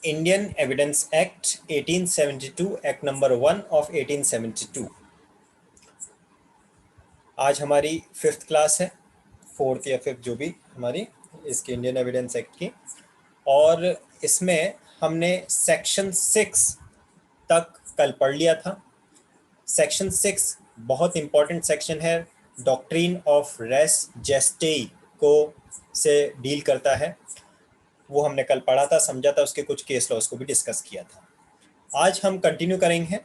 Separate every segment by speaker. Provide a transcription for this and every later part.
Speaker 1: Indian Evidence act 1872 act number 1 of 1872। आज हमारी fifth class है, फोर्थ या फिफ्थ जो भी हमारी इसकी इंडियन एविडेंस एक्ट की। और इसमें हमने सेक्शन 6 तक कल पढ़ लिया था। सेक्शन 6 बहुत इंपॉर्टेंट सेक्शन है, डॉक्ट्रिन ऑफ रेस जेस्टेई को से डील करता है। वो हमने कल पढ़ा था, समझा था, उसके कुछ केस लॉस को भी डिस्कस किया था। आज हम कंटिन्यू करेंगे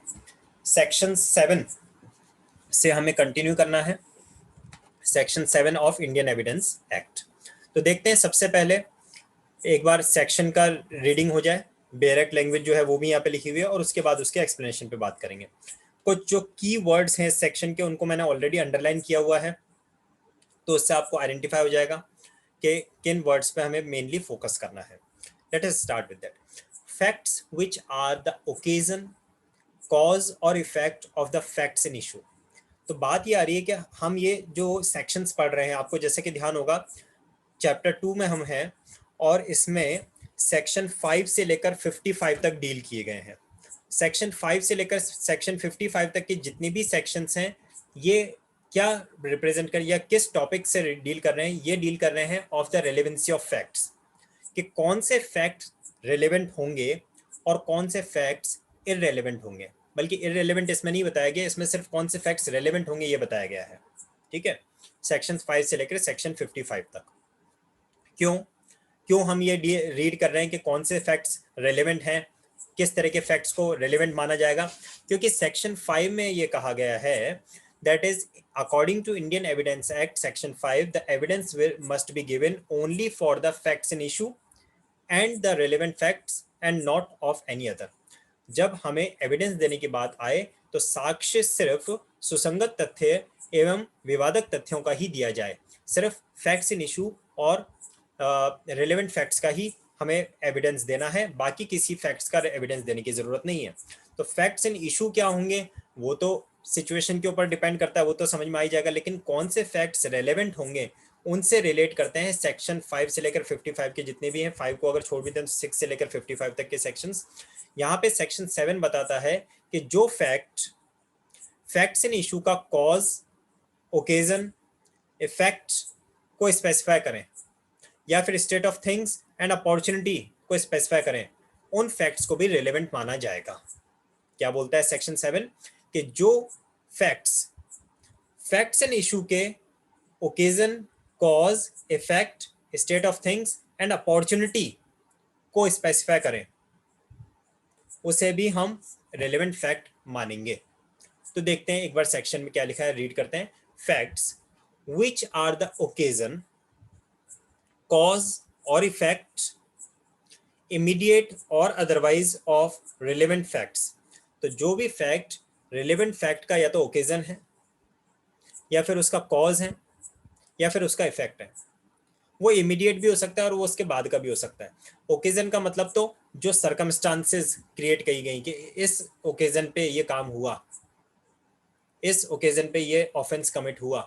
Speaker 1: सेक्शन 7 से, हमें कंटिन्यू करना है section 7 of Indian Evidence act. तो देखते हैं, सबसे पहले एक बार सेक्शन का रीडिंग हो जाए, डायरेक्ट लैंग्वेज जो है वो भी यहाँ पे लिखी हुई है, और उसके बाद उसके एक्सप्लेनेशन पे बात करेंगे। कुछ जो की वर्ड्स हैं सेक्शन के उनको मैंने ऑलरेडी अंडरलाइन किया हुआ है, तो उससे आपको आइडेंटिफाई हो जाएगा कि किन वर्ड्स पे हमें मेनली फोकस करना है। Let us start with that. Facts which are the occasion, cause और effect of the facts in issue. तो बात ये आ रही है कि हम ये जो सेक्शंस पढ़ रहे हैं, आपको जैसे कि ध्यान होगा चैप्टर 2 में हम हैं, और इसमें सेक्शन 5 से लेकर 55 तक डील किए गए हैं। सेक्शन 5 से लेकर सेक्शन 55 तक की जितनी भी सेक्शंस हैं, ये क्या रिप्रेजेंट कर या किस टॉपिक से डील कर रहे हैं? ये डील कर रहे हैं of the relevancy of facts, कि कौन से फैक्ट रेलेवेंट होंगे और कौन से फैक्ट्स इररेलेवेंट होंगे। बल्कि इररेलेवेंट इसमें नहीं बताया गया, इसमें सिर्फ कौन से फैक्ट्स रेलेवेंट होंगे ये बताया गया है। ठीक है, सेक्शन 5 से लेकर सेक्शन 55 तक। क्यों क्यों हम ये रीड कर रहे हैं कि कौन से फैक्ट्स रेलेवेंट हैं, किस तरह के फैक्ट्स को रेलेवेंट माना जाएगा? क्योंकि सेक्शन 5 में ये कहा गया है, that is according to Indian Evidence Act section 5, the evidence must be given only for the facts in issue and the relevant facts and not of any other. जब हमें एविडेंस देने की बात आए तो साक्ष्य सिर्फ सुसंगत तथ्य एवं विवादक तथ्यों का ही दिया जाए, सिर्फ फैक्ट्स इन इशू और रिलेवेंट फैक्ट्स का ही हमें एविडेंस देना है, बाकी किसी फैक्ट्स का एविडेंस देने की जरूरत नहीं है। तो फैक्ट्स इन इशू क्या होंगे वो तो सिचुएशन के ऊपर डिपेंड करता है, वो तो समझ में आ ही जाएगा, लेकिन कौन से फैक्ट्स रेलेवेंट होंगे उनसे रिलेट करते हैं सेक्शन 5 से लेकर 55 के जितने भी हैं। 5 को अगर छोड़ भी दें तो 6 से लेकर 55 तक के सेक्शंस। यहाँ पे सेक्शन 7 बताता है कि जो फैक्ट्स इन इशू का कॉज, ओकेजन, इफेक्ट को स्पेसिफाई करें, या फिर state of things and opportunity को स्पेसिफाई करें, उन फैक्ट्स को भी रिलेवेंट माना जाएगा। क्या बोलता है सेक्शन 7? कि जो फैक्ट्स एंड इशू के occasion, cause, effect, state of things and opportunity को स्पेसिफाई करें, उसे भी हम रेलेवेंट फैक्ट मानेंगे। तो देखते हैं एक बार सेक्शन में क्या लिखा है, रीड करते हैं। Facts which are the occasion, cause और इफेक्ट, इमीडिएट और अदरवाइज ऑफ रिलेवेंट फैक्ट्स। तो जो भी फैक्ट रिलेवेंट फैक्ट का या तो ओकेजन है, या फिर उसका कॉज है, या फिर उसका इफेक्ट है, वो इमीडिएट भी हो सकता है और वो उसके बाद का भी हो सकता है। ओकेजन का मतलब तो जो सर्कमस्टांसेस क्रिएट की गई कि इस ओकेजन पे ये काम हुआ, इस ओकेजन पे ये ऑफेंस कमिट हुआ,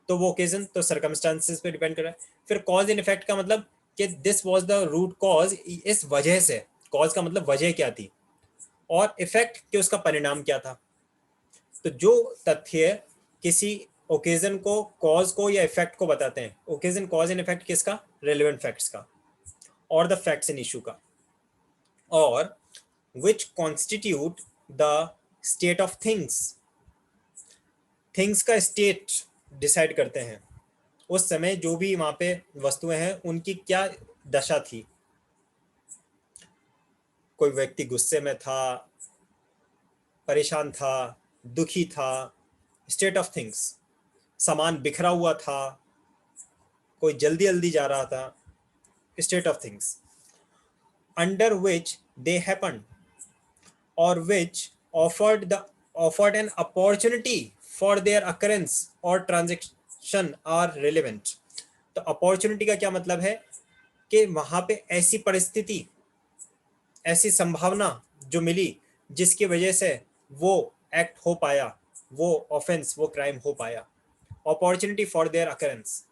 Speaker 1: तो वो ओकेजन तो सर्कमस्टांसेस पे डिपेंड कर रहा है। फिर कॉज इन इफेक्ट का मतलब कि this was the root cause, इस वजह से, कॉज का मतलब वजह क्या थी, और इफेक्ट कि उसका परिणाम क्या था। तो जो तथ्य किसी ओकेजन को, कॉज को या इफेक्ट को बताते हैं, ओकेजन, कॉज एंड इफेक्ट किसका? रेलेवेंट फैक्ट्स का और द फैक्ट्स इन इशू का, और which constitute the state of things, things का स्टेट डिसाइड करते हैं, उस समय जो भी वहां पे वस्तुएं हैं उनकी क्या दशा थी। कोई व्यक्ति गुस्से में था, परेशान था, दुखी था, स्टेट ऑफ थिंग्स, सामान बिखरा हुआ था, कोई जल्दी जल्दी जा रहा था, state of things. Under which they happen और विच offered an opportunity for their occurrence or transaction are relevant। तो अपॉर्चुनिटी का क्या मतलब है? कि वहां पे ऐसी परिस्थिति, ऐसी संभावना जो मिली जिसकी वजह से वो एक्ट हो पाया, वो ऑफेंस, वो क्राइम हो पाया। अपॉर्चुनिटी फॉर देयर अकरेंस,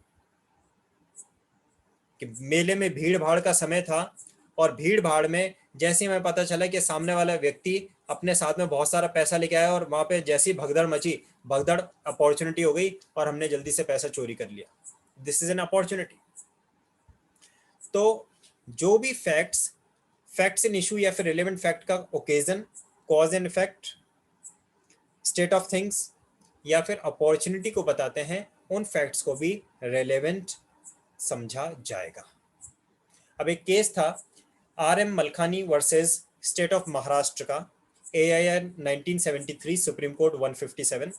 Speaker 1: कि मेले में भीड़ भाड़ का समय था और भीड़ भाड़ में जैसे ही हमें पता चला कि सामने वाला व्यक्ति अपने साथ में बहुत सारा पैसा लेके आया और वहां पे जैसी भगदड़ मची, भगदड़ अपॉर्चुनिटी हो गई और हमने जल्दी से पैसा चोरी कर लिया। This is an opportunity. तो जो भी फैक्ट्स इन इशू या फिर रिलेवेंट फैक्ट का occasion, cause and effect, state of things या फिर अपॉर्चुनिटी को बताते हैं, उन फैक्ट्स को भी रेलेवेंट समझा जाएगा। अब एक केस था RM Malkhani versus state of Maharashtra का, AIR 1973 सुप्रीम कोर्ट 157,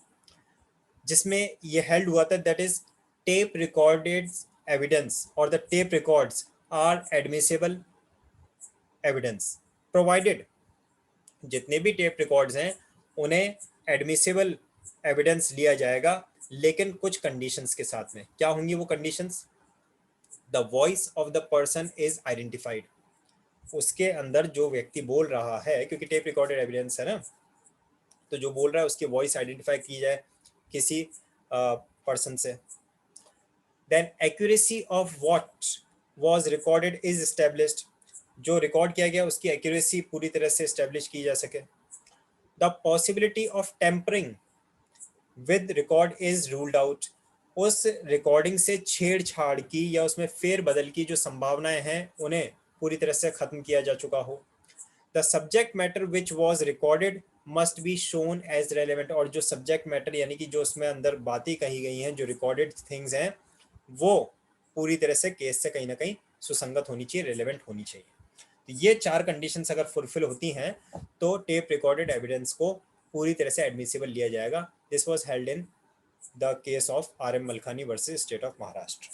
Speaker 1: जिसमें ये हेल्ड हुआ था that is tape recorded evidence और the tape records are admissible evidence provided. जितने भी टेप रिकॉर्ड्स हैं उन्हें एडमिसिबल एविडेंस लिया जाएगा, लेकिन कुछ कंडीशंस के साथ में। क्या होंगी वो conditions? The voice of the person is identified, उसके अंदर जो व्यक्ति बोल रहा है, क्योंकि टेप रिकॉर्डेड एविडेंस है ना, तो जो बोल रहा है उसकी वॉइस आइडेंटिफाई की जाए किसी पर्सन से। Then accuracy of what was recorded is established, जो रिकॉर्ड किया गया उसकी एक्यूरेसी पूरी तरह से एस्टेब्लिश की जा सके। The possibility of tampering with record is ruled out, उस रिकॉर्डिंग से छेड़छाड़ की या उसमें फेर बदल की जो संभावनाएं हैं उन्हें पूरी तरह से खत्म किया जा चुका हो। The subject matter which was recorded must be shown as relevant, और जो सब्जेक्ट मैटर यानी कि जो उसमें अंदर बातें कही गई हैं, जो रिकॉर्डेड थिंग्स हैं, वो पूरी तरह से केस से कहीं ना कहीं सुसंगत होनी चाहिए, रेलिवेंट होनी चाहिए। तो ये चार कंडीशंस अगर फुलफिल होती हैं तो टेप रिकॉर्डेड एविडेंस को पूरी तरह से एडमिसिबल लिया जाएगा। This was held in the case of RM Malkhani versus state of Maharashtra.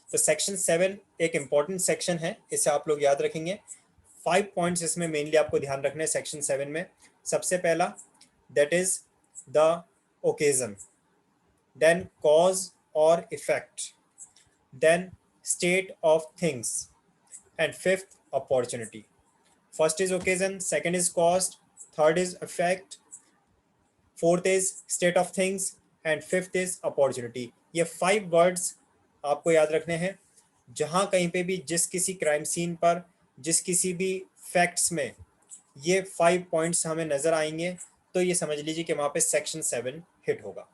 Speaker 1: तो सेक्शन 7 एक इंपॉर्टेंट सेक्शन है, इसे आप लोग याद रखेंगे। 5 पॉइंट्स इसमें मेनली आपको ध्यान रखने हैं सेक्शन 7 में। सबसे पहला that is the occasion, then cause और effect, then state of things, and fifth opportunity. First is occasion, second is cost, third is effect, fourth is state of things and fifth is opportunity. ये 5 words आपको याद रखने हैं। जहां कहीं पे भी जिस किसी क्राइम सीन पर, जिस किसी भी फैक्ट्स में ये 5 पॉइंट्स हमें नजर आएंगे तो ये समझ लीजिए कि वहां पे सेक्शन 7 हिट होगा।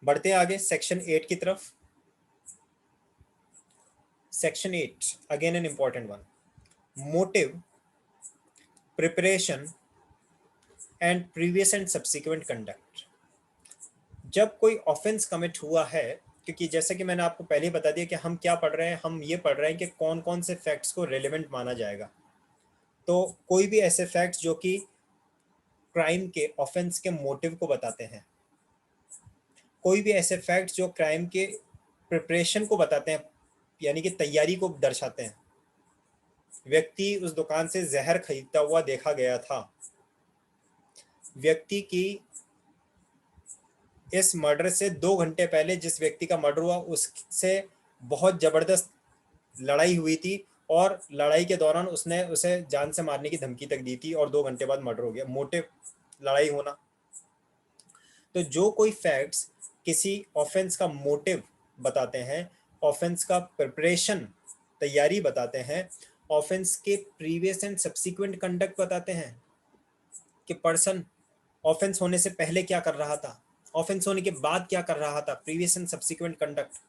Speaker 1: बढ़ते हैं आगे सेक्शन 8 की तरफ। Section 8, again an important one. Motive, preparation and previous and subsequent conduct. जब कोई ऑफेंस कमिट हुआ है, क्योंकि जैसे कि मैंने आपको पहले ही बता दिया कि हम क्या पढ़ रहे हैं, हम ये पढ़ रहे हैं कि कौन कौन से फैक्ट्स को रेलेवेंट माना जाएगा। तो कोई भी ऐसे फैक्ट्स जो कि क्राइम के, ऑफेंस के मोटिव को बताते हैं, कोई भी ऐसे फैक्ट्स जो क्राइम के प्रिपरेशन को बताते हैं, यानी कि तैयारी को दर्शाते हैं। व्यक्ति उस दुकान से जहर खरीदता हुआ देखा गया था, व्यक्ति की इस मर्डर से 2 घंटे पहले जिस व्यक्ति का मर्डर हुआ उससे बहुत जबरदस्त लड़ाई हुई थी और लड़ाई के दौरान उसने उसे जान से मारने की धमकी तक दी थी और 2 घंटे बाद मर्डर हो गया। मोटिव, लड़ाई होना। तो जो कोई फैक्ट्स किसी ऑफेंस का मोटिव बताते हैं, ऑफेंस का प्रिपरेशन, तैयारी बताते हैं, ऑफेंस के प्रीवियस एंड सब्सिक्वेंट कंडक्ट बताते हैं कि पर्सन ऑफेंस होने से पहले क्या कर रहा था, ऑफेंस होने के बाद क्या कर रहा था, प्रीवियस एंड सब्सिक्वेंट कंडक्ट,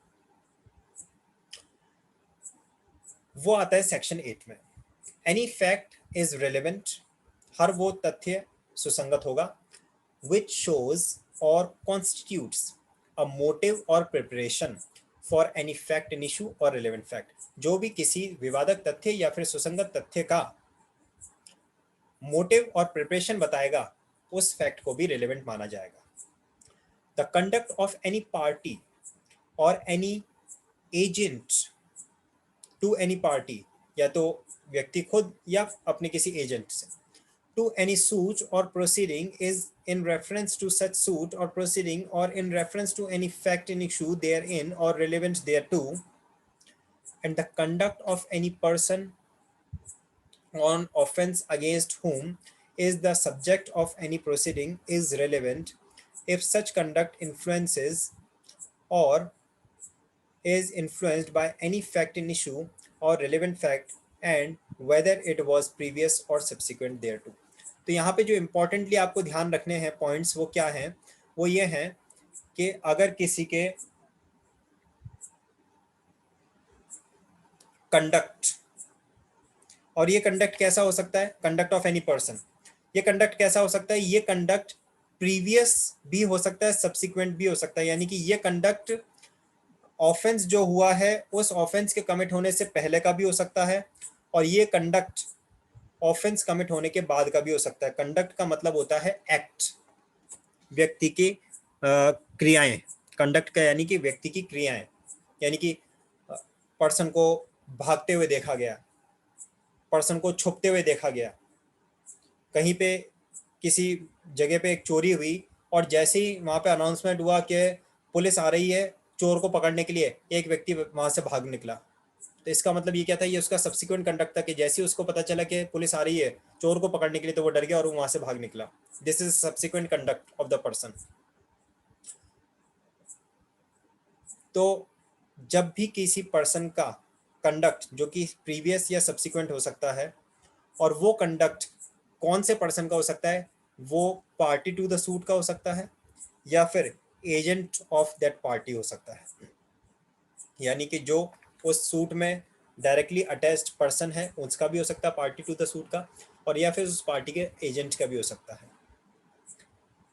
Speaker 1: वो आता है सेक्शन 8 में। एनी फैक्ट इज रेलेवेंट, हर वो तथ्य सुसंगत होगा, विच शोज और कॉन्स्टिट्यूट्स अ मोटिव और preparation for any fact in issue और रिलेवेंट फैक्ट, जो भी किसी विवादक तथ्य या फिर सुसंगत तथ्य का मोटिव और प्रिपरेशन बताएगा, उस फैक्ट को भी रिलेवेंट माना जाएगा। The conduct of any party और any agent to any party, या तो व्यक्ति खुद या अपने किसी एजेंट से, to any suit or proceeding is in reference to such suit or proceeding or in reference to any fact in issue therein or relevant thereto, and the conduct of any person on offense against whom is the subject of any proceeding is relevant if such conduct influences or is influenced by any fact in issue और relevant fact and whether it was previous or subsequent thereto। तो यहाँ पे जो importantly आपको ध्यान रखने हैं points वो क्या हैं, वो ये हैं कि अगर किसी के कंडक्ट, और ये कंडक्ट कैसा हो सकता है, कंडक्ट ऑफ एनी पर्सन, ये कंडक्ट कैसा हो सकता है, ये कंडक्ट प्रीवियस भी हो सकता है, सब्सिक्वेंट भी हो सकता है, यानी कि ये कंडक्ट ऑफेंस जो हुआ है उस ऑफेंस के कमिट होने से पहले का भी हो सकता है, और ये कंडक्ट ऑफेंस कमिट होने के बाद का भी हो सकता है। कंडक्ट का मतलब होता है एक्ट, व्यक्ति की क्रियाएं। कंडक्ट का यानी कि व्यक्ति की क्रियाएं, यानी कि पर्सन को भागते हुए देखा गया, पर्सन को छुपते हुए देखा गया, कहीं पे किसी जगह पे एक चोरी हुई और जैसे ही वहाँ पे अनाउंसमेंट हुआ कि पुलिस आ रही है चोर को पकड़ने के लिए, एक व्यक्ति वहाँ से भाग निकला। तो इसका मतलब ये क्या था, ये उसका सब्सिक्वेंट कंडक्ट था कि जैसे ही उसको पता चला कि पुलिस आ रही है चोर को पकड़ने के लिए तो वो डर गया और वो वहाँ से भाग निकला। This is subsequent conduct of the person. तो जब भी किसी पर्सन का कंडक्ट जो कि प्रीवियस या सब्सिक्वेंट हो सकता है, और वो कंडक्ट कौन से पर्सन का हो सकता है, वो पार्टी टू द सूट का हो सकता है या फिर एजेंट ऑफ दैट पार्टी हो सकता है, यानी कि जो उस सूट में डायरेक्टली अटैच्ड पर्सन है उसका भी हो सकता है पार्टी टू द सूट का, और या फिर उस पार्टी के एजेंट का भी हो सकता है।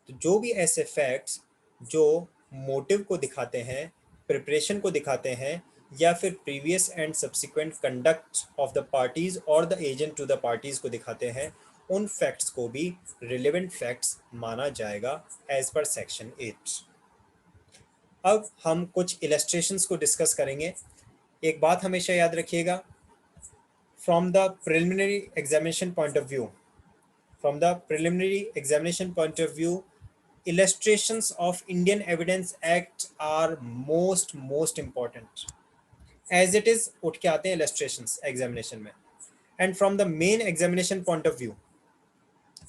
Speaker 1: तो जो भी ऐसे फैक्ट्स जो मोटिव को दिखाते हैं, प्रिपरेशन को दिखाते हैं, या फिर previous and subsequent conduct of the parties और the agent to the parties को दिखाते हैं, उन फैक्ट्स को भी रिलेवेंट फैक्ट्स माना जाएगा एज पर सेक्शन 8। अब हम कुछ इलस्ट्रेशंस को डिस्कस करेंगे। एक बात हमेशा याद रखिएगा, from the preliminary examination point of view, from the preliminary examination point of view, illustrations of Indian Evidence Act are most important, as it is उठ के आते हैं illustrations examination में। and from the main examination point of view,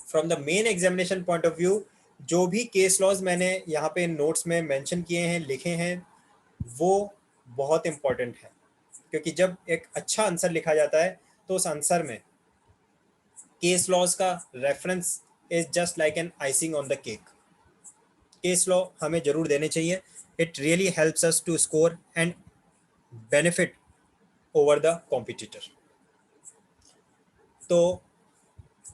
Speaker 1: from the main examination point of view, जो भी case laws मैंने यहाँ पे नोट्स में मेंशन किए हैं, लिखे हैं, वो बहुत इंपॉर्टेंट है, क्योंकि जब एक अच्छा आंसर लिखा जाता है तो उस आंसर में केस लॉज का reference is just like an icing on the cake. Case law हमें जरूर देने चाहिए, it really helps us to score and benefit over the competitor. तो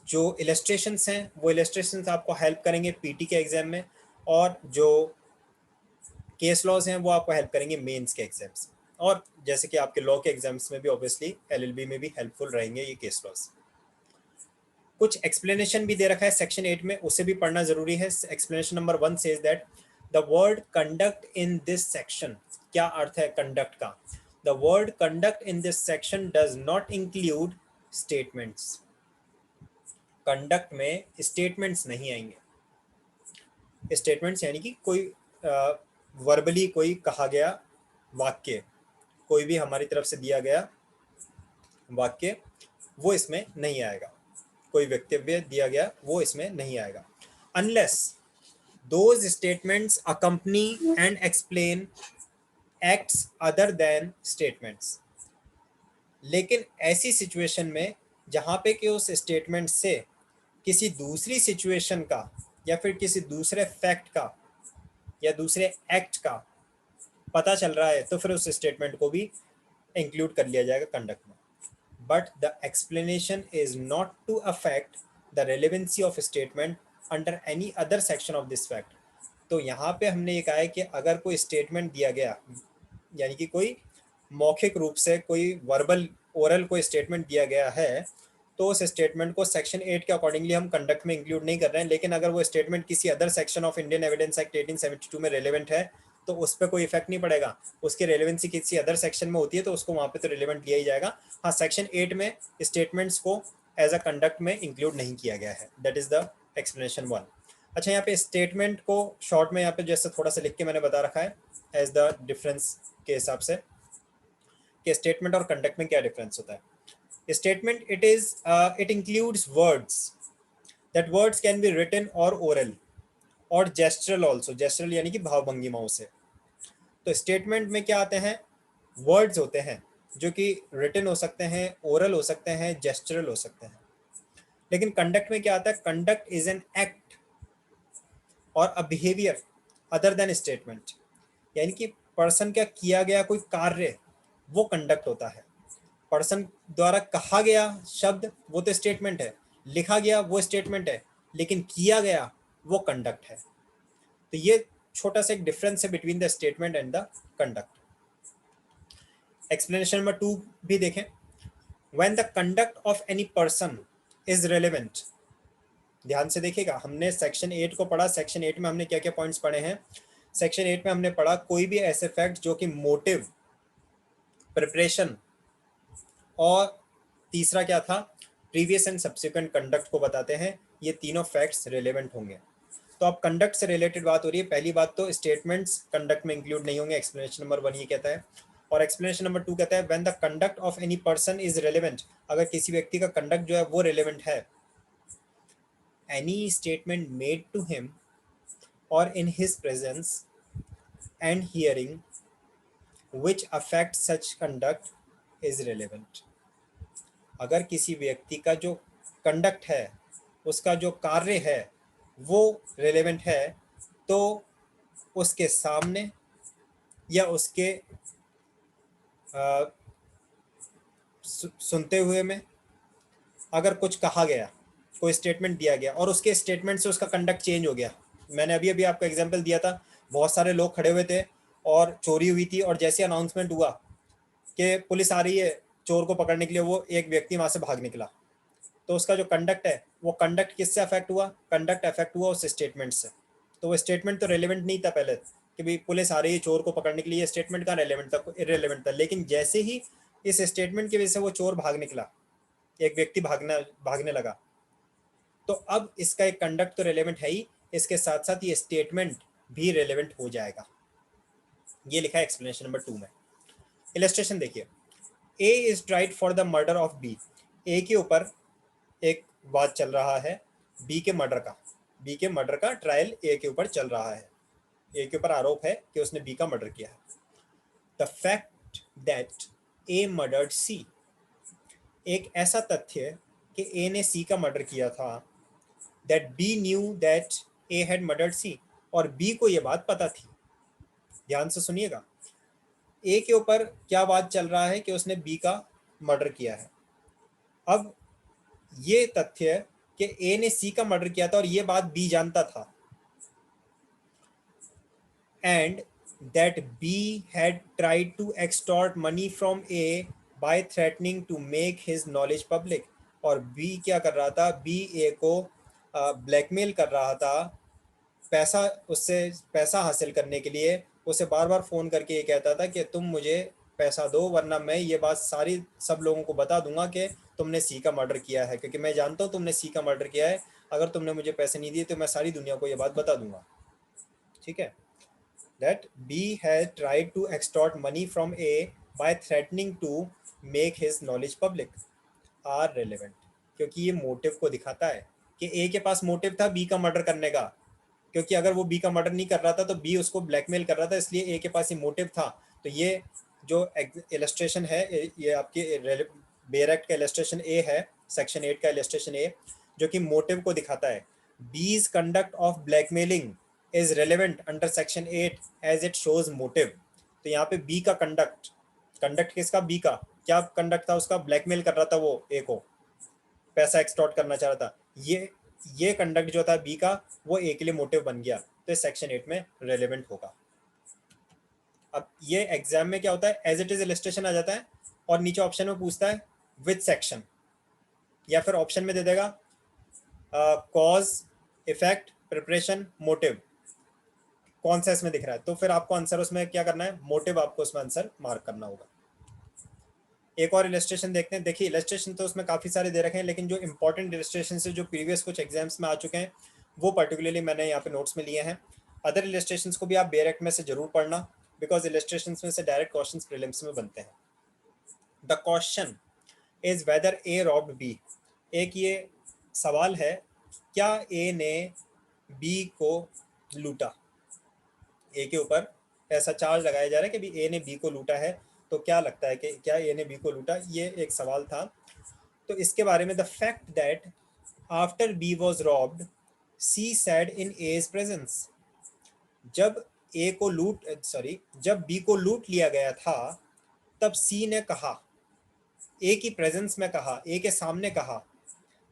Speaker 1: जो इलस्ट्रेशंस हैं वो इलस्ट्रेशंस आपको हेल्प करेंगे पीटी के एग्जाम में, और जो केस लॉज हैं वो आपको हेल्प करेंगे मेंस के एग्जाम्स, और जैसे कि आपके लॉ के एग्जाम्स में भी ऑब्वियसली एलएलबी में भी हेल्पफुल रहेंगे ये केस लॉज। कुछ एक्सप्लेनेशन भी दे रखा है सेक्शन 8 में, उसे भी पढ़ना जरूरी है। Explanation number 1 says that the word conduct in this section, क्या अर्थ है कंडक्ट का, the word conduct in this section does not include statements. Conduct में स्टेटमेंट्स नहीं आएंगे। स्टेटमेंट्स यानी कि कोई वर्बली कोई कहा गया वाक्य, कोई भी हमारी तरफ से दिया गया वाक्य, वो इसमें नहीं आएगा, कोई वक्तव्य दिया गया वो इसमें नहीं आएगा। Unless those statements accompany and explain acts other than statements. लेकिन ऐसी सिचुएशन में जहाँ पे कि उस स्टेटमेंट से किसी दूसरी सिचुएशन का या फिर किसी दूसरे फैक्ट का या दूसरे एक्ट का पता चल रहा है, तो फिर उस स्टेटमेंट को भी इंक्लूड कर लिया जाएगा कंडक्ट में। But the explanation is not to affect the relevancy of a statement under any other section of this fact। तो यहाँ पे हमने ये कहा है कि अगर कोई स्टेटमेंट दिया गया, यानी कि कोई मौखिक रूप से कोई वर्बल ओरल कोई स्टेटमेंट दिया गया है, तो उस स्टेटमेंट को सेक्शन 8 के अकॉर्डिंगली हम कंडक्ट में इंक्लूड नहीं कर रहे हैं। लेकिन अगर वो स्टेटमेंट किसी other section of Indian Evidence act 1872 में रेलेवेंट है तो उस पर कोई इफेक्ट नहीं पड़ेगा, उसकी रेलेवेंसी किसी अदर सेक्शन में होती है तो उसको वहाँ पे तो रेलेवेंट लिया ही जाएगा। हाँ, सेक्शन 8 में स्टेटमेंट्स को एज अ कंडक्ट में इंक्लूड नहीं किया गया है। That is the explanation 1। अच्छा, यहाँ पे स्टेटमेंट को शॉर्ट में यहाँ पे जैसे थोड़ा सा लिख के मैंने बता रखा है एज द डिफरेंस के हिसाब से कि स्टेटमेंट और कंडक्ट में क्या डिफरेंस होता है। Statement it includes words, that words can be written or oral और gestural also, gestural यानी कि भाव भंगिमाओं से। तो स्टेटमेंट में क्या आते हैं, वर्ड्स होते हैं जो कि रिटन हो सकते हैं, ओरल हो सकते हैं, जेस्चरल हो सकते हैं। लेकिन कंडक्ट में क्या आता है? कंडक्ट इज एन एक्ट और a behaviour other than statement, यानी कि पर्सन का किया गया कोई कार्य वो कंडक्ट होता है। पर्सन द्वारा कहा गया शब्द वो तो स्टेटमेंट है, लिखा गया वो स्टेटमेंट है, लेकिन किया गया वो कंडक्ट है। तो ये छोटा सा एक डिफरेंस है between the statement and the conduct. Explanation number 2 भी देखें। When the conduct of any person is relevant, ध्यान से देखिएगा, हमने सेक्शन 8 को पढ़ा। सेक्शन 8 में हमने क्या क्या पॉइंट्स पढ़े हैं? सेक्शन 8 में हमने पढ़ा कोई भी ऐसे फैक्ट जो कि मोटिव, प्रिपरेशन और तीसरा क्या था, प्रीवियस एंड सब्सिक्वेंट कंडक्ट को बताते हैं। ये तीनों फैक्ट्स रिलेवेंट होंगे। तो अब कंडक्ट से रिलेटेड बात हो रही है। पहली बात तो स्टेटमेंट्स कंडक्ट में इंक्लूड नहीं होंगे, एक्सप्लेनेशन नंबर 1 ये कहता है। और एक्सप्लेनेशन नंबर 2 कहता है when the conduct of any person is relevant, अगर किसी व्यक्ति का कंडक्ट जो है वो रेलेवेंट है, any statement made to him और in his presence and hearing which affect such conduct is relevant। अगर किसी व्यक्ति का जो कंडक्ट है, उसका जो कार्य है वो रेलेवेंट है, तो उसके सामने या उसके सुनते हुए में अगर कुछ कहा गया, कोई स्टेटमेंट दिया गया और उसके स्टेटमेंट से उसका कंडक्ट चेंज हो गया। मैंने अभी अभी आपको एग्जांपल दिया था, बहुत सारे लोग खड़े हुए थे और चोरी हुई थी, और जैसे अनाउंसमेंट हुआ कि पुलिस आ रही है चोर को पकड़ने के लिए, वो एक व्यक्ति वहां से भाग निकला। तो उसका जो कंडक्ट है वो कंडक्ट किससे अफेक्ट हुआ? कंडक्ट अफेक्ट हुआ उस स्टेटमेंट से। तो वो स्टेटमेंट तो रेलिवेंट नहीं था पहले कि भाई पुलिस आ रही है चोर को पकड़ने के लिए, ये स्टेटमेंट कहाँ रेलिवेंट था? इरेलीवेंट था। लेकिन जैसे ही इस स्टेटमेंट की वजह से वो चोर भाग निकला, एक व्यक्ति भागने लगा, तो अब इसका एक कंडक्ट तो रेलेवेंट है ही, इसके साथ साथ ये स्टेटमेंट भी रेलेवेंट हो जाएगा। ये लिखा है एक्सप्लेनेशन नंबर 2 में। इलस्ट्रेशन देखिए, A is tried for the murder of B. A के ऊपर एक वाद चल रहा है बी के मर्डर का। बी के मर्डर का ट्रायल ए के ऊपर चल रहा है। ए के ऊपर आरोप है कि उसने बी का मर्डर किया है। The fact that A murdered C, एक ऐसा तथ्य कि ए ने सी का मर्डर किया था, that B knew that A had murdered C, और बी को यह बात पता थी। ध्यान से सुनिएगा, ए के ऊपर क्या बात चल रहा है कि उसने बी का मर्डर किया है। अब ये तथ्य कि ए ने सी का मर्डर किया था और ये बात बी जानता था, and that B had tried to extort money from A by threatening to make his knowledge public. और बी क्या कर रहा था? बी ए को ब्लैकमेल कर रहा था, पैसा, उससे पैसा हासिल करने के लिए उसे बार बार फ़ोन करके ये कहता था कि तुम मुझे पैसा दो वरना मैं ये बात सारी सब लोगों को बता दूंगा कि तुमने सी का मर्डर किया है, क्योंकि मैं जानता हूँ तुमने सी का मर्डर किया है। अगर तुमने मुझे पैसे नहीं दिए तो मैं सारी दुनिया को ये बात बता दूंगा। ठीक है, that B had tried to extort money from A by threatening to make his knowledge public are relevant, क्योंकि ये मोटिव को दिखाता है कि ए के पास मोटिव था बी का मर्डर करने का, क्योंकि अगर वो बी का मर्डर नहीं कर रहा था तो बी उसको ब्लैकमेल कर रहा था, इसलिए ए के पास ये मोटिव था। तो ये जो इलस्ट्रेशन है, ये आपके बेयर एक्ट का इलस्ट्रेशन ए है, सेक्शन 8 का इलस्ट्रेशन ए, जो कि मोटिव को दिखाता है। B's conduct of blackmailing is relevant under section 8 as it shows motive. तो यहाँ पे बी का कंडक्ट, कंडक्ट किसका? बी का। क्या कंडक्ट था उसका? ब्लैकमेल कर रहा था वो ए को, पैसा एक्सटॉर्ट करना चाह रहा था। ये कंडक्ट जो था बी का वो ए के लिए मोटिव बन गया, तो सेक्शन 8 में रेलेवेंट होगा। अब ये एग्जाम में क्या होता है, एज इट इज इलस्ट्रेशन आ जाता है और नीचे ऑप्शन में पूछता है विच सेक्शन, या फिर ऑप्शन में दे देगा कॉज, इफेक्ट, प्रिपरेशन, मोटिव, कौन सा इसमें दिख रहा है। तो फिर आपको आंसर उसमें क्या करना है? मोटिव आपको उसमें आंसर मार्क करना होगा। एक और इलस्ट्रेशन देखते हैं। देखिए इलस्ट्रेशन तो उसमें काफ़ी सारे दे रखे हैं, लेकिन जो इंपॉर्टेंट इलस्ट्रेशन से जो प्रीवियस कुछ एग्जाम्स में आ चुके हैं वो पर्टिकुलरली मैंने यहाँ पे नोट्स में लिए हैं। अदर इलस्ट्रेशन को भी आप बेयर एक्ट में से जरूर पढ़ना, बिकॉज इलस्ट्रेशन में से डायरेक्ट क्वेश्चन प्रीलिम्स में बनते हैं। The question is whether A robbed B. एक ये सवाल है, क्या ए ने बी को लूटा? ए के ऊपर ऐसा चार्ज लगाया जा रहा है कि भी ए ने बी को लूटा है, तो क्या लगता है कि क्या ए ने बी को लूटा, ये एक सवाल था। तो इसके बारे में, the fact that after B was robbed C said in A's presence, जब ए को जब बी को लूट लिया गया था तब सी ने कहा, ए की प्रेजेंस में कहा, ए के सामने कहा,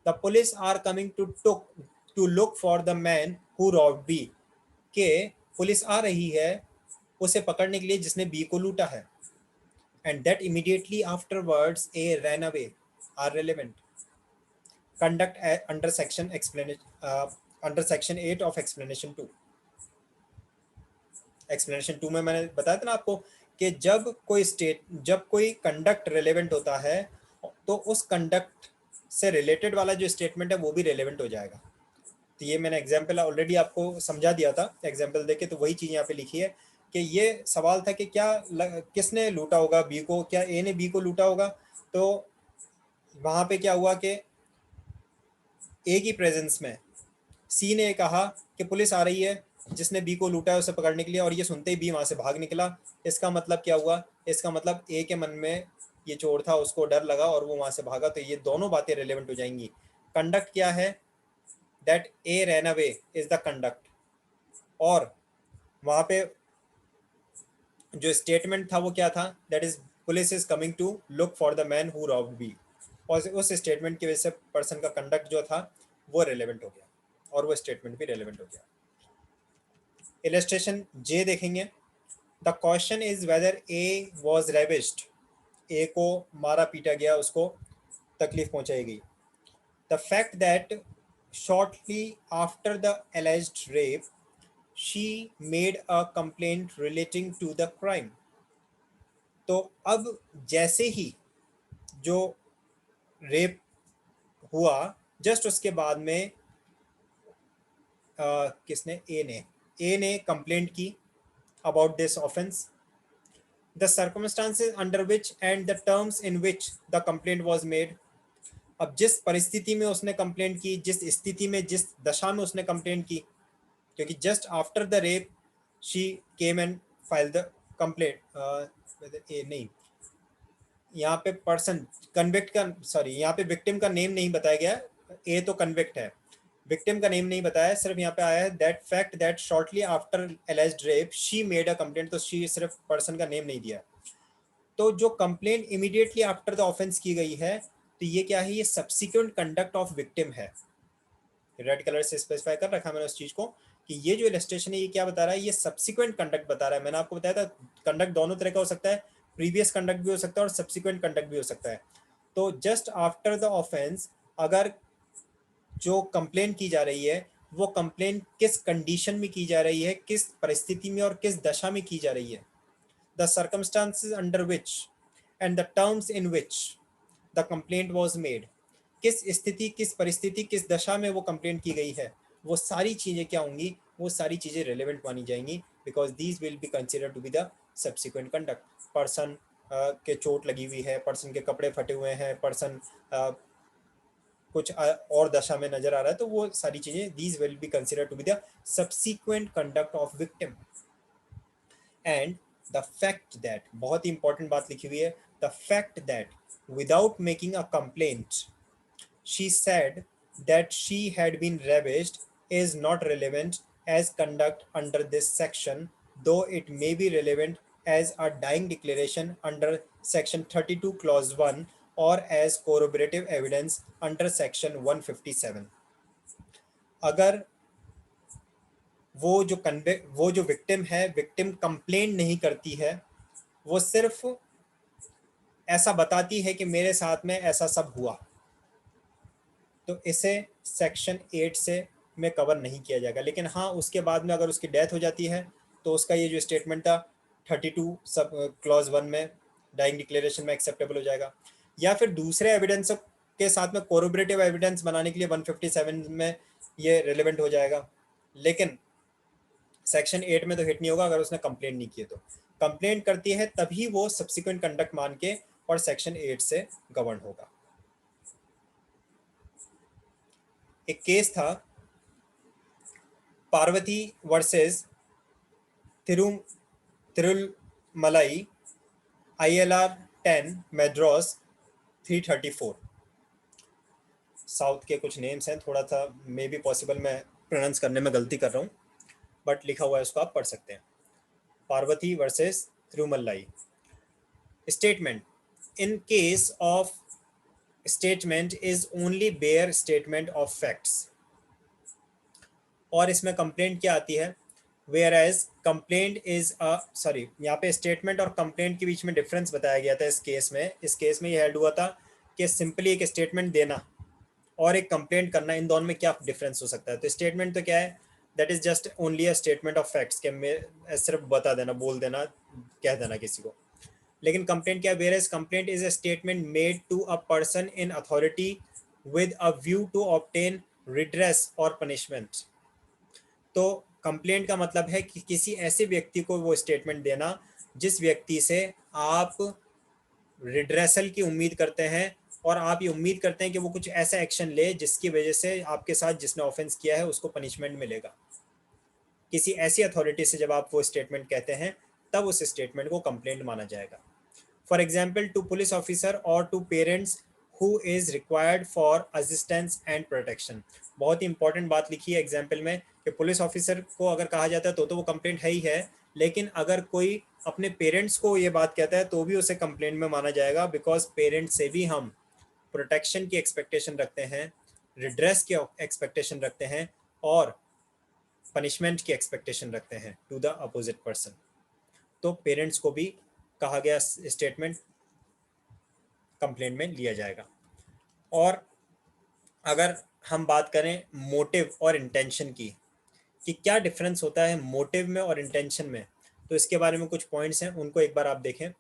Speaker 1: the police are coming to look for the man who robbed B, के पुलिस आ रही है उसे पकड़ने के लिए जिसने बी को लूटा है। And that immediately afterwards A ran away are relevant conduct under section 8 of explanation 2। Explanation 2 में मैंने बताया था ना आपको कि जब कोई कंडक्ट रेलेवेंट होता है तो उस कंडक्ट से रिलेटेड वाला जो स्टेटमेंट है वो भी रेलेवेंट हो जाएगा। तो ये मैंने एग्जाम्पल ऑलरेडी आपको समझा दिया था, एग्जाम्पल देके, तो वही चीज़ यहाँ पे लिखी है कि ये सवाल था कि किसने लूटा होगा बी को, क्या ए ने बी को लूटा होगा। तो वहाँ पे क्या हुआ कि ए की प्रेजेंस में सी ने कहा कि पुलिस आ रही है, जिसने बी को लूटा है उसे पकड़ने के लिए, और ये सुनते ही बी वहाँ से भाग निकला। इसका मतलब क्या हुआ, इसका मतलब ए के मन में ये चोर था, उसको डर लगा और वो वहाँ से भागा। तो ये दोनों बातें रिलेवेंट हो जाएंगी। कंडक्ट क्या है, that A ran away is the conduct, और वहाँ पे जो स्टेटमेंट था वो क्या था, that is police is coming to look for the man who robbed B, और उस स्टेटमेंट की वजह से पर्सन का कंडक्ट जो था वो रिलेवेंट हो गया और वो स्टेटमेंट भी रिलेवेंट हो गया। इलस्ट्रेशन जे देखेंगे। The question is whether A was ravished, A को मारा पीटा गया, उसको तकलीफ पहुंचाई गई। The fact that shortly after the alleged rape she made a complaint relating to the crime, तो अब जैसे ही जो रेप हुआ जस्ट उसके बाद में किसने, ए ने कंप्लेंट की about this offence. The circumstances under which and the terms in which the complaint was made, अब जिस परिस्थिति में उसने कंप्लेंट की, जिस स्थिति में, जिस दशा में उसने कंप्लेंट की, क्योंकि just after the rape she came and file the complaint, नहीं, यहाँ पे पर्सन कन्विक्ट का, यहाँ पे विक्टिम का नेम नहीं बताया गया, ए तो कन्विक्ट है, विक्टिम का नेम नहीं बताया, सिर्फ यहाँ पे आया है that fact that shortly after एलिज्ड rape she made a complaint, तो शी सिर्फ पर्सन का नेम नहीं दिया। तो जो complaint immediately after the offence की गई है, तो ये क्या है, ये सब्सिक्वेंट कंडक्ट ऑफ विक्टिम है। रेड कलर से स्पेसिफाई कर रखा मैंने उस चीज को कि ये जो इलस्ट्रेशन है ये क्या बता रहा है, ये सब्सिक्वेंट कंडक्ट बता रहा है। मैंने आपको बताया था कंडक्ट दोनों तरह का हो सकता है, प्रीवियस कंडक्ट भी हो सकता है और सब्सिक्वेंट कंडक्ट भी हो सकता है। तो जस्ट आफ्टर द ऑफेंस अगर जो कंप्लेन की जा रही है वो कंप्लेन किस कंडीशन में की जा रही है, किस परिस्थिति में और किस दशा में की जा रही है, the circumstances under which and the terms in which the complaint was made, किस स्थिति, किस परिस्थिति, किस दशा में वो कंप्लेंट की गई है, वो सारी चीज़ें क्या होंगी, वो सारी चीज़ें रिलेवेंट मानी जाएंगी, because these will be consider to be the subsequent conduct. Person के चोट लगी हुई है, पर्सन के कपड़े फटे हुए हैं, पर्सन कुछ और दशा में नजर आ रहा है, तो वो सारी चीज़ें these will be consider to be the subsequent conduct of victim. And the fact that, बहुत ही इंपॉर्टेंट बात लिखी हुई है, the fact that without making a complaint she said that she had been ravished is not relevant as conduct under this section, though it may be relevant as a dying declaration under section 32 clause 1 or as corroborative evidence under section 157। अगर वो जो victim है, victim complain नहीं करती है, वो सिर्फ ऐसा बताती है कि मेरे साथ में ऐसा सब हुआ, तो इसे सेक्शन 8 से में कवर नहीं किया जाएगा। लेकिन हाँ, उसके बाद में अगर उसकी डेथ हो जाती है तो उसका ये जो स्टेटमेंट था 32 सब क्लॉज 1 में डाइंग डिक्लेरेशन में एक्सेप्टेबल हो जाएगा, या फिर दूसरे एविडेंस के साथ में कोरोबरेटिव एविडेंस बनाने के लिए 157 में ये रिलेवेंट हो जाएगा। लेकिन सेक्शन 8 में तो हिट नहीं होगा अगर उसने कंप्लेंट नहीं की। तो कंप्लेंट करती है तभी वो सब्सिक्वेंट कंडक्ट मान के और सेक्शन 8 से गवर्न होगा। एक केस था Parvati versus Tirumalai ILR 10 Madras 334। South के कुछ नेम्स हैं, थोड़ा सा मे बी पॉसिबल मैं प्रोनाउंस करने में गलती कर रहा हूँ, बट लिखा हुआ है उसको आप पढ़ सकते हैं। Parvati versus Tirumalai. Statement: in case of statement is only bare statement of facts. और इसमें कंप्लेंट क्या आती है? Whereas complaint is a sorry, यहाँ पे स्टेटमेंट और कंप्लेंट के बीच में डिफरेंस बताया गया था इस केस में। इस केस में ये हेल्ड हुआ था कि सिंपली एक स्टेटमेंट देना और एक कंप्लेंट करना, इन दोनों में क्या डिफरेंस हो सकता है। तो स्टेटमेंट तो क्या है, that is just only a statement of facts, के मैं सिर्फ बता देना, बोल देना, कह देना किसी को। लेकिन कंप्लेंट क्या है? Whereas complaint is a statement made to a person in authority with a view to obtain redress और पनिशमेंट। तो कंप्लेंट का मतलब है कि किसी ऐसे व्यक्ति को वो स्टेटमेंट देना जिस व्यक्ति से आप रिड्रेसल की उम्मीद करते हैं, और आप ये उम्मीद करते हैं कि वो कुछ ऐसा एक्शन ले जिसकी वजह से आपके साथ जिसने ऑफेंस किया है उसको पनिशमेंट मिलेगा। किसी ऐसी अथॉरिटी से जब आप वो स्टेटमेंट कहते हैं तब उस स्टेटमेंट को कंप्लेंट माना जाएगा। For example, to police officer और to parents who is required for assistance and protection. बहुत ही इंपॉर्टेंट बात लिखी है एग्जाम्पल में कि पुलिस ऑफिसर को अगर कहा जाता है तो वो कंप्लेंट है ही है, लेकिन अगर कोई अपने पेरेंट्स को ये बात कहता है तो भी उसे कंप्लेंट में माना जाएगा, बिकॉज पेरेंट्स से भी हम प्रोटेक्शन की एक्सपेक्टेशन रखते हैं, रिड्रेस की एक्सपेक्टेशन रखते हैं, और पनिशमेंट की एक्सपेक्टेशन रखते हैं टू द अपोजिट पर्सन। तो पेरेंट्स को भी कहा गया स्टेटमेंट कंप्लेंट में लिया जाएगा। और अगर हम बात करें मोटिव और इंटेंशन की, कि क्या डिफरेंस होता है मोटिव में और इंटेंशन में, तो इसके बारे में कुछ पॉइंट्स हैं, उनको एक बार आप देखें।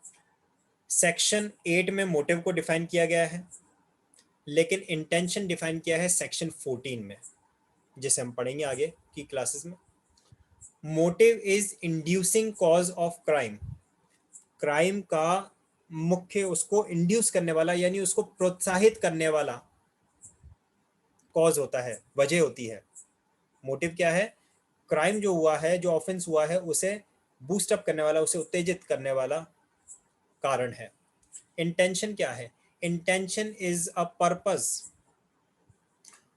Speaker 1: सेक्शन 8 में मोटिव को डिफाइन किया गया है, लेकिन इंटेंशन डिफाइन किया है सेक्शन 14 में, जिसे हम पढ़ेंगे आगे की क्लासेस में। Motive is inducing cause of crime. Crime का मुख्य उसको इंड्यूस करने वाला यानी उसको प्रोत्साहित करने वाला कॉज होता है, वजह होती है। मोटिव क्या है? क्राइम जो हुआ है, जो ऑफेंस हुआ है, उसे बूस्ट अप करने वाला, उसे उत्तेजित करने वाला कारण है। इंटेंशन क्या है? इंटेंशन इज अ पर्पस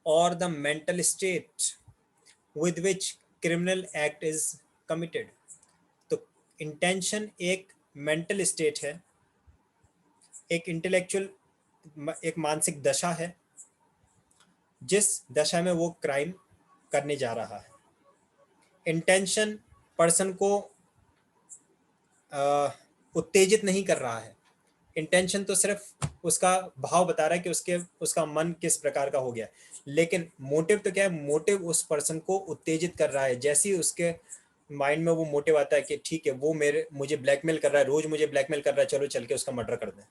Speaker 1: और the mental state with which criminal act is committed. तो इंटेंशन एक मेंटल स्टेट है, एक इंटेलेक्चुअल, एक मानसिक दशा है जिस दशा में वो क्राइम करने जा रहा है। इंटेंशन पर्सन को उत्तेजित नहीं कर रहा है। इंटेंशन तो सिर्फ उसका भाव बता रहा है कि उसका मन किस प्रकार का हो गया। लेकिन मोटिव तो क्या है? मोटिव उस पर्सन को उत्तेजित कर रहा है। जैसे ही उसके माइंड में वो मोटिव आता है कि ठीक है, वो मुझे ब्लैकमेल कर रहा है, रोज मुझे ब्लैकमेल कर रहा है, चलो चल के उसका मर्डर कर दें।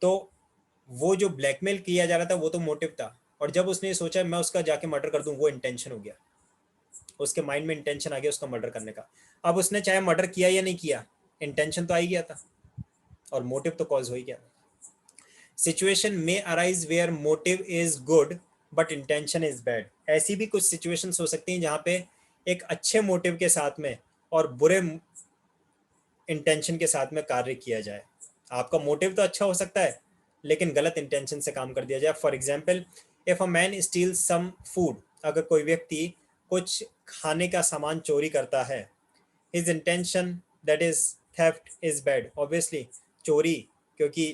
Speaker 1: तो वो जो ब्लैकमेल किया जा रहा था वो तो मोटिव था, और जब उसने सोचा मैं उसका जाके मर्डर कर दूं, वो इंटेंशन हो गया। उसके माइंड में इंटेंशन आ गया उसका मर्डर करने का। अब उसने चाहे मर्डर किया या नहीं किया, इंटेंशन तो आ ही गया था और मोटिव तो कॉज हो ही गया। सिचुएशन में arise where motive is good but intention is bad. ऐसी भी कुछ सिचुएशंस हो सकती हैं जहाँ पे एक अच्छे मोटिव के साथ में और बुरे इंटेंशन के साथ में कार्य किया जाए। आपका मोटिव तो अच्छा हो सकता है लेकिन गलत इंटेंशन से काम कर दिया जाए। For example, if a man steal some food, अगर कोई व्यक्ति कुछ खाने का सामान चोरी करता है, his intention that is theft is bad. Obviously चोरी क्योंकि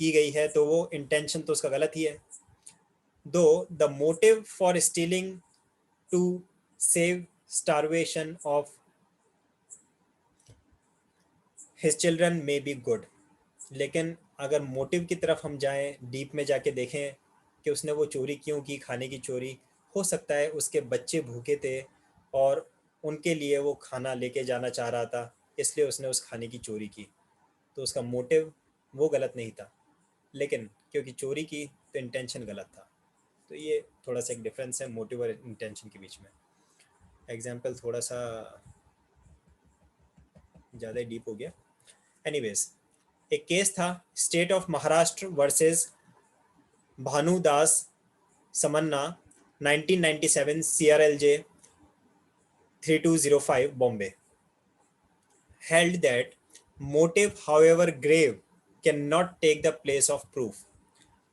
Speaker 1: की गई है तो वो इंटेंशन तो उसका गलत ही है। Though the motive for stealing to save starvation of his children may be good. लेकिन अगर मोटिव की तरफ हम जाएं, डीप में जाके देखें कि उसने वो चोरी क्यों की, खाने की चोरी, हो सकता है उसके बच्चे भूखे थे और उनके लिए वो खाना लेके जाना चाह रहा था, इसलिए उसने उस खाने की चोरी की। तो उसका मोटिव वो गलत नहीं था, लेकिन क्योंकि चोरी की तो इंटेंशन गलत था। तो ये थोड़ा सा एक डिफरेंस है मोटिव और इंटेंशन के बीच में। एग्जाम्पल थोड़ा सा ज़्यादा डीप हो गया। एनीवेज, एक केस था state of Maharashtra versus Bhanudas Samanna 1997 CRLJ 3205 Bombay held that motive however grave can not take the place of proof.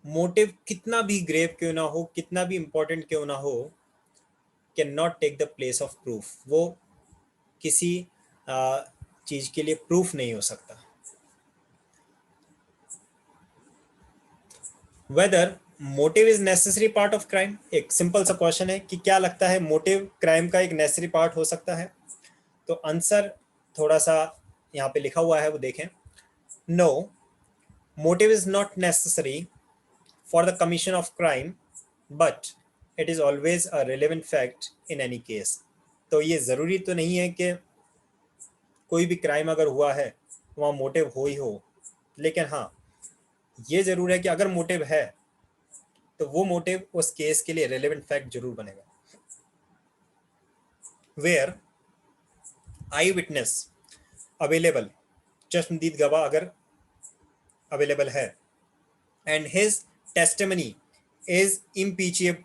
Speaker 1: Motive कितना भी ग्रेव क्यों ना हो, कितना भी इंपॉर्टेंट क्यों ना हो, can not take the place of proof. वो किसी चीज के लिए प्रूफ नहीं हो सकता। Whether motive is necessary part of crime, एक सिंपल सा क्वेश्चन है कि क्या लगता है मोटिव क्राइम का एक नेसेसरी पार्ट हो सकता है? तो आंसर थोड़ा सा यहाँ पे लिखा हुआ है, वो देखें। No, motive is not necessary for the commission of crime but it is always a relevant fact in any case. तो ये ज़रूरी तो नहीं है कि कोई भी क्राइम अगर हुआ है वहाँ मोटिव हो ही हो, लेकिन हाँ ये ज़रूर है कि अगर मोटिव है तो वो मोटिव उस केस के लिए रिलेवेंट फैक्ट जरूर बनेगा। वेयर आई विटनेस अवेलेबल, चश्मदीद गवाह अगर अवेलेबल है, एंड हिज टेस्टिमनी इज इम्पीचेबल,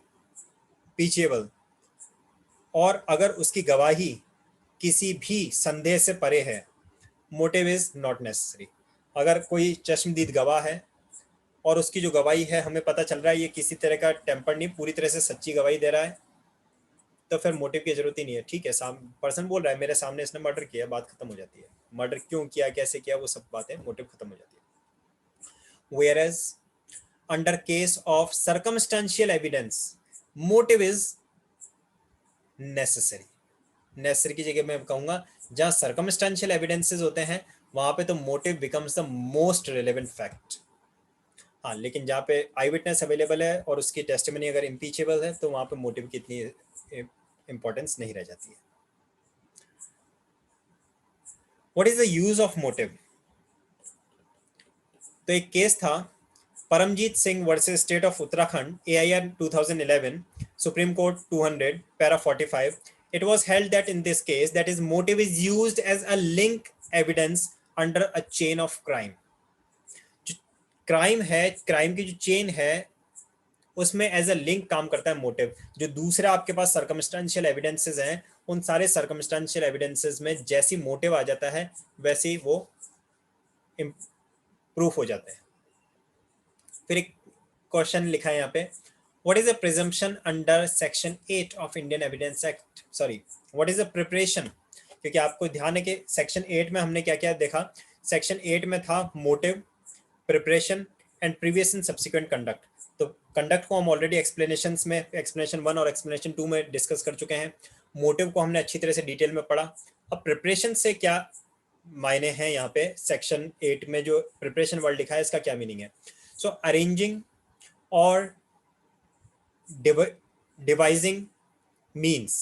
Speaker 1: और अगर उसकी गवाही किसी भी संदेह से परे है, मोटिव इज नॉट नेसेसरी। अगर कोई चश्मदीद गवाह है और उसकी जो गवाही है हमें पता चल रहा है ये किसी तरह का टेम्पर नहीं, पूरी तरह से सच्ची गवाही दे रहा है, तो फिर मोटिव की जरूरत ही नहीं है। ठीक है, पर्सन बोल रहा है मेरे सामने इसने मर्डर किया, बात खत्म हो जाती है। मर्डर क्यों किया, कैसे किया, वो सब बातें, मोटिव खत्म हो जाती है। Whereas under case of circumstantial evidence, motive is necessary। Necessary की जगह मैं कहूंगा जहां सर्कमस्टेंशियल एविडेंसेस होते हैं वहां पे तो motive becomes the most relevant fact. हाँ, लेकिन जहाँ पे आई विटनेस अवेलेबल है और उसकी टेस्टिमनी अगर इम्पीचेबल है तो वहां पे मोटिव की इतनी इंपॉर्टेंस नहीं रह जाती है। What is the use of motive? तो एक केस था Paramjeet Singh versus state of Uttarakhand, AIR 2011, Supreme Court 200 para 45। It was held that in this case, that is, motive is used as a link evidence under a chain of crime। जो crime है, crime की जो chain है उसमें as a link काम करता है motive. जो दूसरे आपके पास सर्कमस्टेंशियल एविडेंसेस हैं, उन सारे सर्कमस्टेंशियल एविडेंसेस में जैसी मोटिव आ जाता है वैसे ही वो प्रूफ हो जाता है। फिर एक क्वेश्चन लिखा है यहाँ पे, what is a presumption under section 8 of Indian Evidence act, sorry what is a preparation, क्योंकि आपको ध्यान है कि सेक्शन 8 में हमने क्या क्या देखा। सेक्शन 8 में था motive, preparation and previous and subsequent conduct. तो कंडक्ट को हम ऑलरेडी एक्सप्लेनेशंस में, एक्सप्लेनेशन 1 और एक्सप्लेनेशन 2 में डिस्कस कर चुके हैं। मोटिव को हमने अच्छी तरह से डिटेल में पढ़ा। अब प्रिपरेशन से क्या मायने हैं, यहाँ पे सेक्शन 8 में जो प्रिपरेशन वर्ड लिखा है इसका क्या मीनिंग है। सो अरेंजिंग और devising means,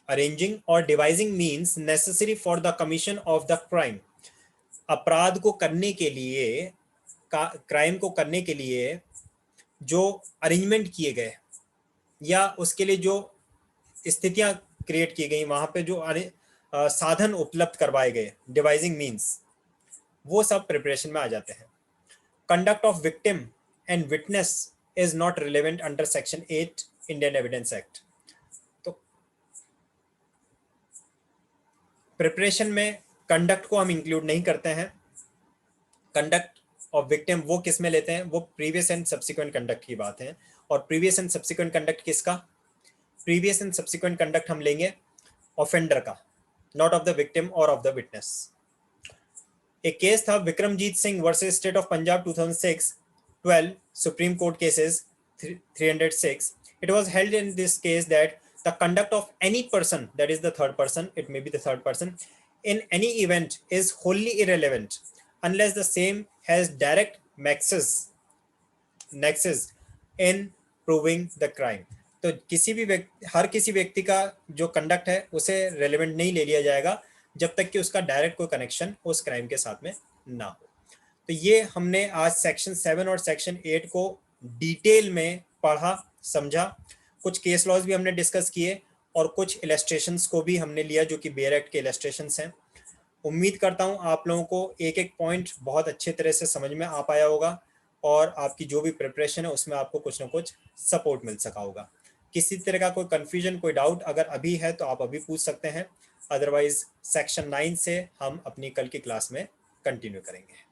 Speaker 1: arranging or devising means necessary for the commission of the crime। अपराध को करने के लिए, क्राइम को करने के लिए जो अरेंजमेंट किए गए या उसके लिए जो स्थितियां क्रिएट की गई, वहां पे जो साधन उपलब्ध करवाए गए, डिवाइजिंग मीन्स, वो सब प्रिपरेशन में आ जाते हैं। Conduct of victim and witness is not relevant under section 8 Indian Evidence act. तो प्रिपरेशन में कंडक्ट को हम इंक्लूड नहीं करते हैं। कंडक्ट ऑफ विक्टिम वो किस में लेते हैं, वो प्रीवियस एंड सब्सिक्वेंट कंडक्ट की बात है। और प्रीवियस एंड सब्सिक्वेंट कंडक्ट किसका? प्रीवियस एंड सब्सिक्वेंट कंडक्ट हम लेंगे ऑफेंडर का, नॉट ऑफ द विक्टिम और ऑफ द विटनेस। एक केस था Vikramjit Singh versus state of Punjab 2006, 12 supreme court cases 306। It was held in this case that the conduct of any person, that is the third person, it may be the third person, in any event is wholly irrelevant unless the same has direct nexus in proving the crime। तो किसी भी हर किसी व्यक्ति का जो conduct है उसे relevant नहीं ले लिया जाएगा जब तक कि उसका डायरेक्ट कोई कनेक्शन उस क्राइम के साथ में ना हो। तो ये हमने आज सेक्शन 7 और सेक्शन 8 को डिटेल में पढ़ा, समझा। कुछ केस लॉज भी हमने डिस्कस किए और कुछ इलस्ट्रेशंस को भी हमने लिया जो कि बेयर एक्ट के इलस्ट्रेशंस हैं। उम्मीद करता हूं आप लोगों को एक एक पॉइंट बहुत अच्छे तरह से समझ में आ पाया होगा और आपकी जो भी प्रिपरेशन है उसमें आपको कुछ ना कुछ सपोर्ट मिल सका होगा। किसी तरह का कोई कंफ्यूजन, कोई डाउट अगर अभी है तो आप अभी पूछ सकते हैं, अदरवाइज सेक्शन 9 से हम अपनी कल की क्लास में कंटिन्यू करेंगे।